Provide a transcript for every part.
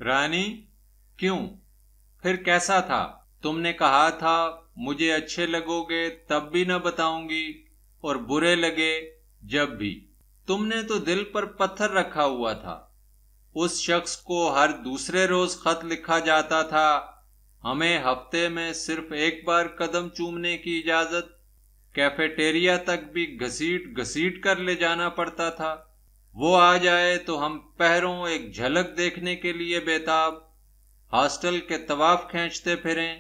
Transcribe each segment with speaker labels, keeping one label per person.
Speaker 1: رانی، کیوں؟ پھر کیسا تھا؟ تم نے کہا تھا مجھے اچھے لگو گے تب بھی نہ بتاؤں گی، اور برے لگے جب بھی۔ تم نے تو دل پر پتھر رکھا ہوا تھا۔ اس شخص کو ہر دوسرے روز خط لکھا جاتا تھا، ہمیں ہفتے میں صرف ایک بار قدم چومنے کی اجازت، کیفیٹیریا تک بھی گھسیٹ گھسیٹ کر لے جانا پڑتا تھا۔ وہ آ جائے تو ہم پہروں ایک جھلک دیکھنے کے لیے بےتاب ہاسٹل کے طواف کھینچتے پھریں،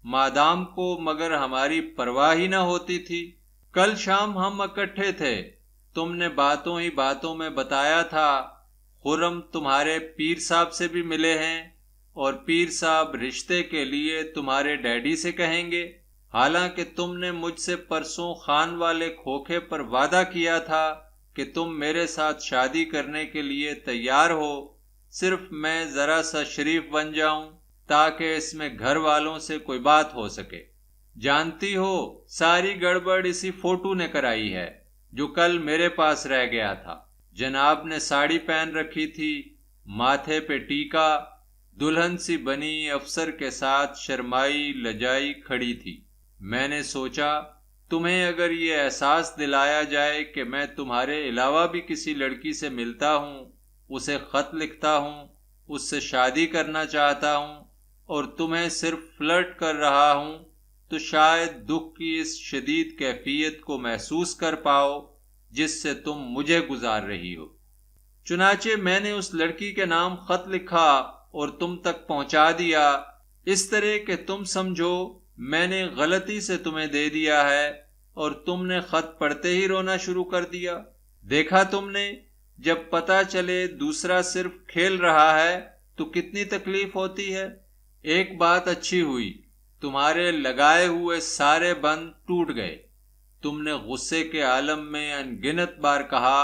Speaker 1: مادام کو مگر ہماری پرواہ ہی نہ ہوتی تھی۔ کل شام ہم اکٹھے تھے، تم نے باتوں ہی باتوں میں بتایا تھا خرم تمہارے پیر صاحب سے بھی ملے ہیں، اور پیر صاحب رشتے کے لیے تمہارے ڈیڈی سے کہیں گے، حالانکہ تم نے مجھ سے پرسوں خان والے کھوکھے پر وعدہ کیا تھا کہ تم میرے ساتھ شادی کرنے کے لیے تیار ہو، صرف میں ذرا سا شریف بن جاؤں تاکہ اس میں گھر والوں سے کوئی بات ہو سکے۔ جانتی ہو ساری گڑبڑ اسی فوٹو نے کرائی ہے جو کل میرے پاس رہ گیا تھا۔ جناب نے ساڑی پہن رکھی تھی، ماتھے پہ ٹیکا، دلہن سی بنی افسر کے ساتھ شرمائی لجائی کھڑی تھی۔ میں نے سوچا تمہیں اگر یہ احساس دلایا جائے کہ میں تمہارے علاوہ بھی کسی لڑکی سے ملتا ہوں، اسے خط لکھتا ہوں، اس سے شادی کرنا چاہتا ہوں اور تمہیں صرف فلرٹ کر رہا ہوں، تو شاید دکھ کی اس شدید کیفیت کو محسوس کر پاؤ جس سے تم مجھے گزار رہی ہو۔ چنانچہ میں نے اس لڑکی کے نام خط لکھا اور تم تک پہنچا دیا، اس طرح کہ تم سمجھو میں نے غلطی سے تمہیں دے دیا ہے، اور تم نے خط پڑھتے ہی رونا شروع کر دیا۔ دیکھا تم نے، جب پتہ چلے دوسرا صرف کھیل رہا ہے تو کتنی تکلیف ہوتی ہے۔ ایک بات اچھی ہوئی، تمہارے لگائے ہوئے سارے بند ٹوٹ گئے۔ تم نے غصے کے عالم میں ان گنت بار کہا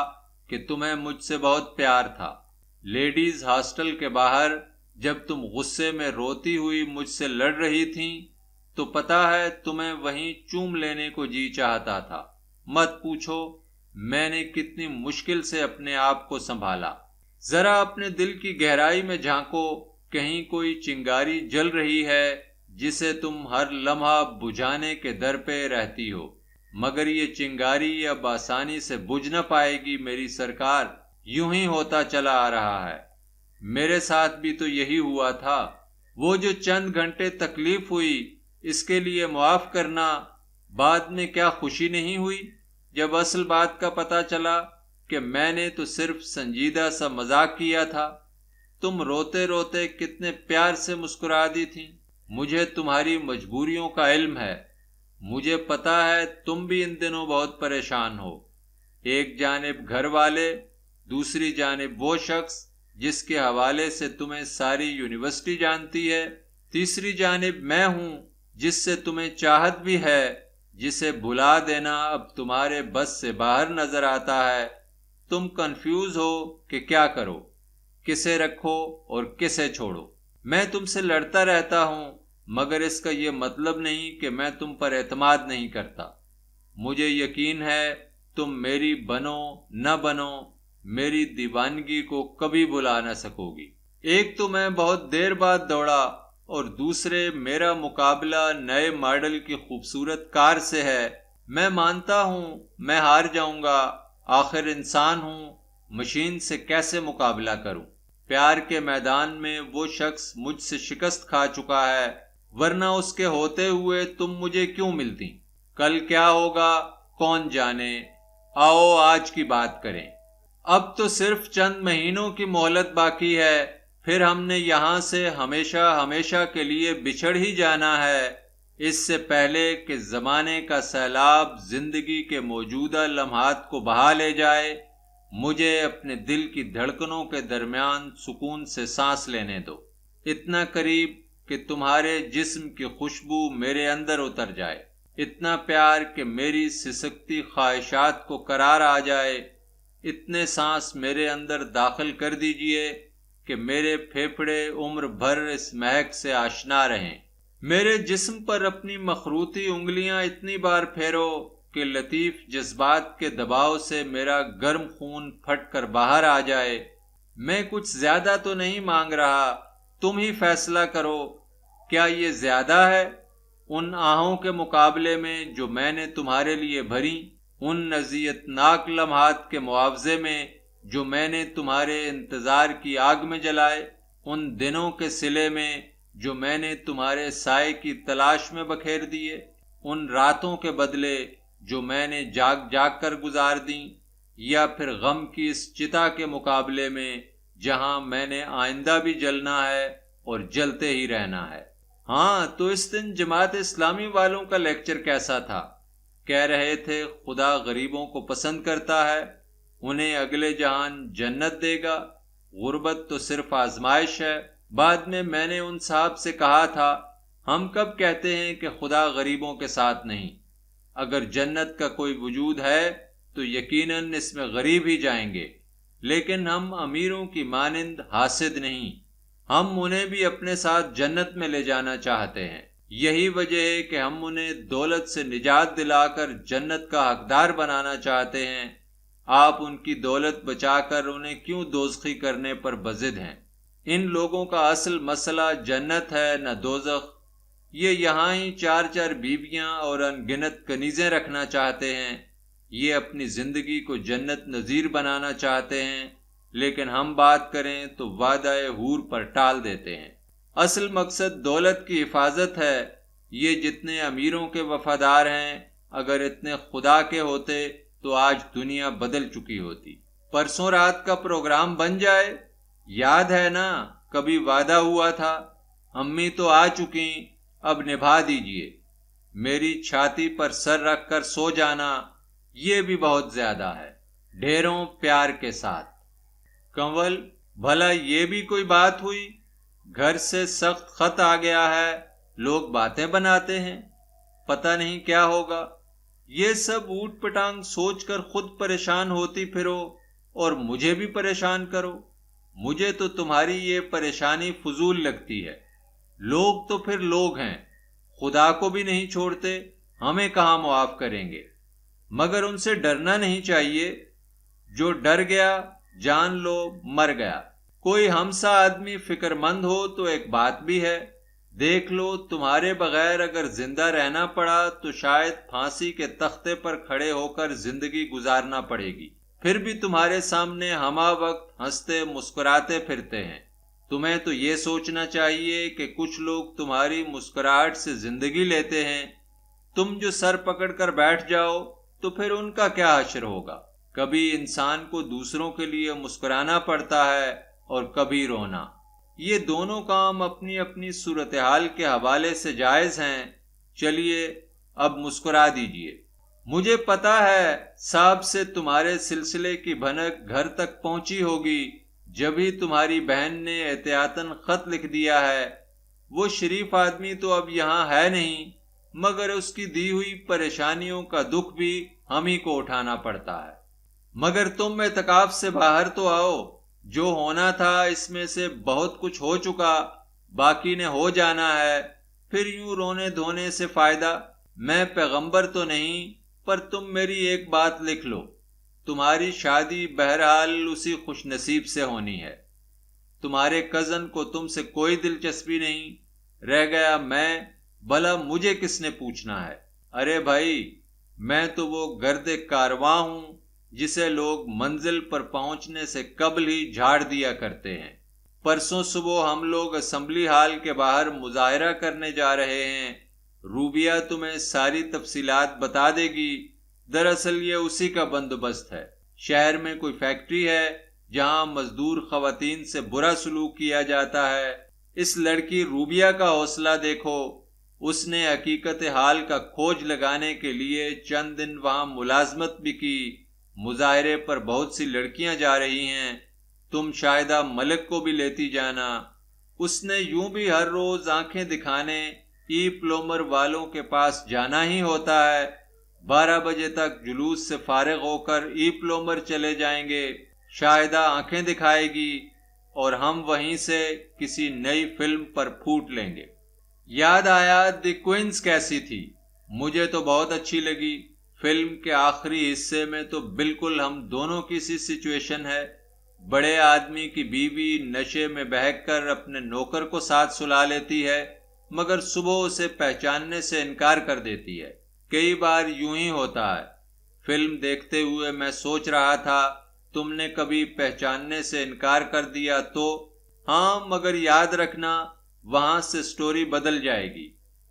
Speaker 1: کہ تمہیں مجھ سے بہت پیار تھا۔ لیڈیز ہاسٹل کے باہر جب تم غصے میں روتی ہوئی مجھ سے لڑ رہی تھیں تو پتہ ہے تمہیں وہیں چوم لینے کو جی چاہتا تھا۔ مت پوچھو میں نے کتنی مشکل سے اپنے آپ کو سنبھالا۔ ذرا اپنے دل کی گہرائی میں جھانکو، کہیں کوئی چنگاری جل رہی ہے جسے تم ہر لمحہ بجھانے کے در پہ رہتی ہو، مگر یہ چنگاری اب آسانی سے بجھ نہ پائے گی میری سرکار، یوں ہی ہوتا چلا آ رہا ہے۔ میرے ساتھ بھی تو یہی ہوا تھا۔ وہ جو چند گھنٹے تکلیف ہوئی اس کے لیے معاف کرنا، بعد میں کیا خوشی نہیں ہوئی جب اصل بات کا پتہ چلا کہ میں نے تو صرف سنجیدہ سا مذاق کیا تھا۔ تم روتے روتے کتنے پیار سے مسکرا دی تھی۔ مجھے تمہاری مجبوریوں کا علم ہے، مجھے پتہ ہے تم بھی ان دنوں بہت پریشان ہو، ایک جانب گھر والے، دوسری جانب وہ شخص جس کے حوالے سے تمہیں ساری یونیورسٹی جانتی ہے، تیسری جانب میں ہوں جس سے تمہیں چاہت بھی ہے، جسے بھلا دینا اب تمہارے بس سے باہر نظر آتا ہے۔ تم کنفیوز ہو کہ کیا کرو، کسے رکھو اور کسے چھوڑو۔ میں تم سے لڑتا رہتا ہوں، مگر اس کا یہ مطلب نہیں کہ میں تم پر اعتماد نہیں کرتا۔ مجھے یقین ہے تم میری بنو نہ بنو، میری دیوانگی کو کبھی بھلا نہ سکو گی۔ ایک تو میں بہت دیر بعد دوڑا اور دوسرے میرا مقابلہ نئے ماڈل کی خوبصورت کار سے ہے۔ میں مانتا ہوں میں ہار جاؤں گا، آخر انسان ہوں، مشین سے کیسے مقابلہ کروں۔ پیار کے میدان میں وہ شخص مجھ سے شکست کھا چکا ہے، ورنہ اس کے ہوتے ہوئے تم مجھے کیوں ملتی؟ کل کیا ہوگا کون جانے۔ آؤ آج کی بات کریں۔ اب تو صرف چند مہینوں کی مہلت باقی ہے، پھر ہم نے یہاں سے ہمیشہ ہمیشہ کے لیے بچھڑ ہی جانا ہے۔ اس سے پہلے کہ زمانے کا سیلاب زندگی کے موجودہ لمحات کو بہا لے جائے، مجھے اپنے دل کی دھڑکنوں کے درمیان سکون سے سانس لینے دو، اتنا قریب کہ تمہارے جسم کی خوشبو میرے اندر اتر جائے، اتنا پیار کہ میری سسکتی خواہشات کو قرار آ جائے، اتنے سانس میرے اندر داخل کر دیجئے کہ میرے پھیپھڑے عمر بھر اس مہک سے آشنا رہیں۔ میرے جسم پر اپنی مخروطی انگلیاں اتنی بار پھیرو کہ لطیف جذبات کے دباؤ سے میرا گرم خون پھٹ کر باہر آ جائے۔ میں کچھ زیادہ تو نہیں مانگ رہا، تم ہی فیصلہ کرو، کیا یہ زیادہ ہے ان آہوں کے مقابلے میں جو میں نے تمہارے لیے بھری، ان اذیت ناک لمحات کے معاوضے میں جو میں نے تمہارے انتظار کی آگ میں جلائے، ان دنوں کے صلے میں جو میں نے تمہارے سائے کی تلاش میں بکھیر دیے، ان راتوں کے بدلے جو میں نے جاگ جاگ کر گزار دیں، یا پھر غم کی اس چتا کے مقابلے میں جہاں میں نے آئندہ بھی جلنا ہے اور جلتے ہی رہنا ہے۔ ہاں، تو اس دن جماعت اسلامی والوں کا لیکچر کیسا تھا؟ کہہ رہے تھے خدا غریبوں کو پسند کرتا ہے، انہیں اگلے جہان جنت دے گا، غربت تو صرف آزمائش ہے۔ بعد میں نے ان صاحب سے کہا تھا، ہم کب کہتے ہیں کہ خدا غریبوں کے ساتھ نہیں؟ اگر جنت کا کوئی وجود ہے تو یقیناً اس میں غریب ہی جائیں گے، لیکن ہم امیروں کی مانند حاسد نہیں، ہم انہیں بھی اپنے ساتھ جنت میں لے جانا چاہتے ہیں۔ یہی وجہ ہے کہ ہم انہیں دولت سے نجات دلا کر جنت کا حقدار بنانا چاہتے ہیں۔ آپ ان کی دولت بچا کر انہیں کیوں دوزخی کرنے پر بضد ہیں؟ ان لوگوں کا اصل مسئلہ جنت ہے نہ دوزخ۔ یہ یہاں ہی 4 بیویاں اور ان گنت کنیزیں رکھنا چاہتے ہیں، یہ اپنی زندگی کو جنت نظیر بنانا چاہتے ہیں، لیکن ہم بات کریں تو وعدہ حور پر ٹال دیتے ہیں۔ اصل مقصد دولت کی حفاظت ہے۔ یہ جتنے امیروں کے وفادار ہیں، اگر اتنے خدا کے ہوتے تو آج دنیا بدل چکی ہوتی۔ پرسوں رات کا پروگرام بن جائے، یاد ہے نا؟ کبھی وعدہ ہوا تھا، امی تو آ چکیں، اب نبھا دیجئے۔ میری چھاتی پر سر رکھ کر سو جانا، یہ بھی بہت زیادہ ہے۔ ڈھیروں پیار کے ساتھ۔ کنول، بھلا یہ بھی کوئی بات ہوئی؟ گھر سے سخت خط آ گیا ہے، لوگ باتیں بناتے ہیں، پتہ نہیں کیا ہوگا۔ یہ سب اوٹ پٹانگ سوچ کر خود پریشان ہوتی پھرو اور مجھے بھی پریشان کرو۔ مجھے تو تمہاری یہ پریشانی فضول لگتی ہے۔ لوگ تو پھر لوگ ہیں، خدا کو بھی نہیں چھوڑتے، ہمیں کہاں معاف کریں گے؟ مگر ان سے ڈرنا نہیں چاہیے۔ جو ڈر گیا جان لو مر گیا۔ کوئی ہمسا آدمی فکر مند ہو تو ایک بات بھی ہے، دیکھ لو تمہارے بغیر اگر زندہ رہنا پڑا تو شاید پھانسی کے تختے پر کھڑے ہو کر زندگی گزارنا پڑے گی، پھر بھی تمہارے سامنے ہمہ وقت ہنستے مسکراتے پھرتے ہیں۔ تمہیں تو یہ سوچنا چاہیے کہ کچھ لوگ تمہاری مسکراہٹ سے زندگی لیتے ہیں، تم جو سر پکڑ کر بیٹھ جاؤ تو پھر ان کا کیا حشر ہوگا؟ کبھی انسان کو دوسروں کے لیے مسکرانا پڑتا ہے اور کبھی رونا۔ یہ دونوں کام اپنی اپنی صورتحال کے حوالے سے جائز ہیں۔ چلیے اب مسکرا دیجئے۔ مجھے پتا ہے صاحب سے تمہارے سلسلے کی بھنک گھر تک پہنچی ہوگی، جبھی تمہاری بہن نے احتیاطاً خط لکھ دیا ہے۔ وہ شریف آدمی تو اب یہاں ہے نہیں، مگر اس کی دی ہوئی پریشانیوں کا دکھ بھی ہم ہی کو اٹھانا پڑتا ہے۔ مگر تم اعتکاف سے باہر تو آؤ، جو ہونا تھا اس میں سے بہت کچھ ہو چکا، باقی نے ہو جانا ہے، پھر یوں رونے دھونے سے فائدہ۔ میں پیغمبر تو نہیں، پر تم میری ایک بات لکھ لو، تمہاری شادی بہرحال اسی خوش نصیب سے ہونی ہے۔ تمہارے کزن کو تم سے کوئی دلچسپی نہیں، رہ گیا میں، بھلا مجھے کس نے پوچھنا ہے؟ ارے بھائی، میں تو وہ گرد کارواں ہوں جسے لوگ منزل پر پہنچنے سے قبل ہی جھاڑ دیا کرتے ہیں۔ پرسوں صبح ہم لوگ اسمبلی ہال کے باہر مظاہرہ کرنے جا رہے ہیں، روبیہ تمہیں ساری تفصیلات بتا دے گی۔ دراصل یہ اسی کا بندوبست ہے۔ شہر میں کوئی فیکٹری ہے جہاں مزدور خواتین سے برا سلوک کیا جاتا ہے۔ اس لڑکی روبیہ کا حوصلہ دیکھو، اس نے حقیقت حال کا کھوج لگانے کے لیے چند دن وہاں ملازمت بھی کی۔ مظاہرے پر بہت سی لڑکیاں جا رہی ہیں، تم شاہدہ ملک کو بھی لیتی جانا۔ اس نے یوں بھی ہر روز آنکھیں دکھانے ای پلومر والوں کے پاس جانا ہی ہوتا ہے۔ 12 بجے تک جلوس سے فارغ ہو کر ای پلومر چلے جائیں گے، شاہدہ آنکھیں دکھائے گی اور ہم وہیں سے کسی نئی فلم پر پھوٹ لیں گے۔ یاد آیا دی کوئنز کیسی تھی؟ مجھے تو بہت اچھی لگی۔ فلم کے آخری حصے میں تو بالکل ہم دونوں کی سی سچویشن ہے۔ بڑے آدمی کی بیوی نشے میں بہک کر اپنے نوکر کو ساتھ سلا لیتی ہے، مگر صبح اسے پہچاننے سے انکار کر دیتی ہے۔ کئی بار یوں ہی ہوتا ہے۔ فلم دیکھتے ہوئے میں سوچ رہا تھا، تم نے کبھی پہچاننے سے انکار کر دیا تو؟ ہاں، مگر یاد رکھنا وہاں سے سٹوری بدل جائے گی،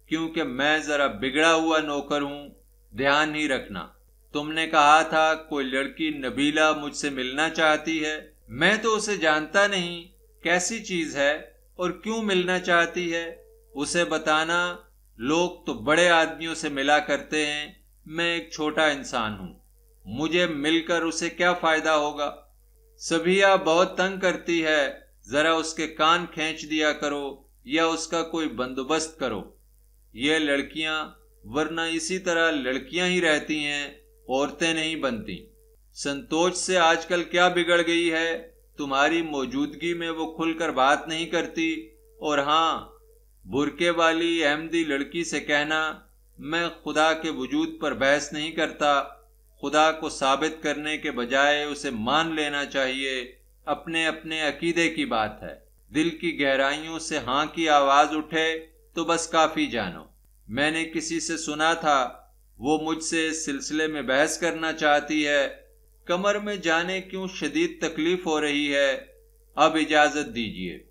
Speaker 1: کیونکہ میں ذرا بگڑا ہوا نوکر ہوں، دھیان ہی رکھنا۔ تم نے کہا تھا کوئی لڑکی نبیلہ مجھ سے ملنا چاہتی ہے۔ میں تو اسے جانتا نہیں، کیسی چیز ہے اور کیوں ملنا چاہتی ہے؟ اسے بتانا۔ لوگ تو بڑے آدمیوں سے ملا کرتے ہیں، میں ایک چھوٹا انسان ہوں، مجھے مل کر اسے کیا فائدہ ہوگا؟ صبیہ بہت تنگ کرتی ہے، ذرا اس کے کان کھینچ دیا کرو یا اس کا کوئی بندوبست کرو۔ یہ لڑکیاں ورنہ اسی طرح لڑکیاں ہی رہتی ہیں، عورتیں نہیں بنتی۔ سنتوش سے آج کل کیا بگڑ گئی ہے؟ تمہاری موجودگی میں وہ کھل کر بات نہیں کرتی۔ اور ہاں، برقعے والی احمدی لڑکی سے کہنا، میں خدا کے وجود پر بحث نہیں کرتا، خدا کو ثابت کرنے کے بجائے اسے مان لینا چاہیے، اپنے اپنے عقیدے کی بات ہے۔ دل کی گہرائیوں سے ہاں کی آواز اٹھے تو بس کافی جانو۔ میں نے کسی سے سنا تھا وہ مجھ سے اس سلسلے میں بحث کرنا چاہتی ہے، کمر میں جانے کیوں شدید تکلیف ہو رہی ہے، اب اجازت دیجیے۔